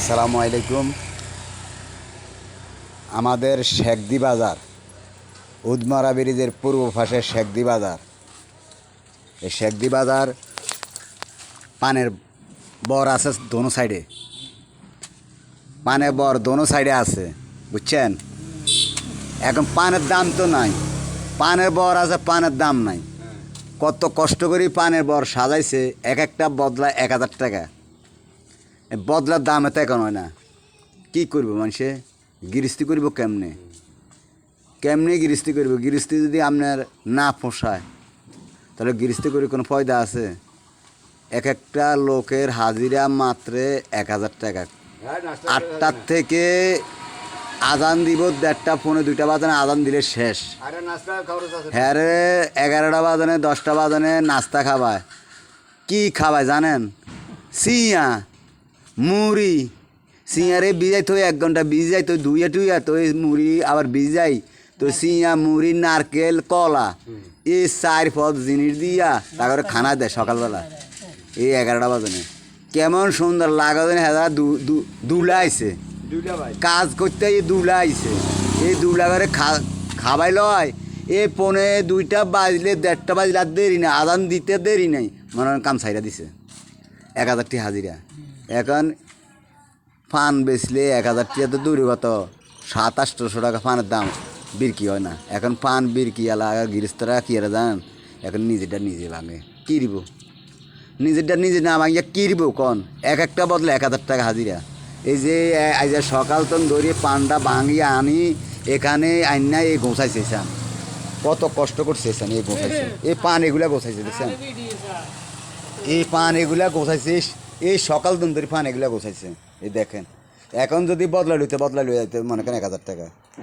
আসসালামু আলাইকুম। আমাদের শেখদি বাজার, উদমারা ব্রিজের পূর্ব পাশে শেখদি বাজার। এই শেখদি বাজার পানের বর আছে দোনো সাইডে, পানের বর দোনো সাইডে আছে, বুঝছেন। এখন পানের দাম তো নাই, পানের বর আছে, পানের দাম নাই। কত কষ্ট করে পানের বর সাজাইছে, এক একটা বদলা 1000 টাকা। বদলার দাম এত এখন হয় না। কী করবো মানুষে, গৃহস্থী করবো কেমনে, কেমনে গৃহস্থী করবো? গৃহস্থী যদি আপনার না পোষায় তাহলে গৃহস্থী করে কোনো ফয়দা আছে? এক একটা লোকের হাজিরা মাত্র 1000 টাকা। 8টার থেকে আজান দিব, 1:30 পৌনে 2টা বাজানে আজান দিলে শেষ। হ্যাঁ রে, 11টা বাজানে 10টা বাজানে নাস্তা খাবায়। কি খাবায় জানেন? সিঁয়া মুড়ি। সিঁয়ারে ভিজাই তো 1 ঘন্টা ভিজাই তো ধুইয়া টুইয়া তো মুড়ি আবার ভিজাই তো সিঁয়া মুড়ি নারকেল কলা এই 4 জিনিস দিয়া তারপরে খানা দেয় সকালবেলা এই 11টা বাজনে। কেমন সুন্দর লাগা জানে। হ্যাঁ, দুলা আইছে কাজ করতে, এই দুলা আইছে, এই দুলা করে খাবাই লয়। এ পৌনে 2টা বাজলে 1:30 বাজলে আর দেরি না, আদান দিতে দেরি নাই, মনে হয় কাম ছাইরা দিছে। 1000টি হাজিরা। এখন পান বেচলে 1000 টাকা তো দূরে, কত 700-800 টাকা পানের দাম, বিক্রি হয় না। এখন পান বিক্রি আলা গৃহস্থরা কি আর জান, এখন নিজেরটা নিজে ভাঙে কিনব, নিজেরটা নিজে না ভাঙিয়া কিনব কন। এক একটা বদলে 1000 টাকা হাজিরা। এই যে আজ সকাল তো ধরিয়ে পানটা ভাঙিয়ে আনি এখানে আইনা এই গোছাইছে, কত কষ্ট করছে এই গোছাইছে, এই পান এগুলা গোছাইছে দেখছেন, এই পান এগুলা গোছাইছে, এই সকাল দিন ধরে পান এগুলা গোছাইছে। এই দেখেন, এখন যদি বদলা লইতে যেতে মনে করেন 1000 টাকা।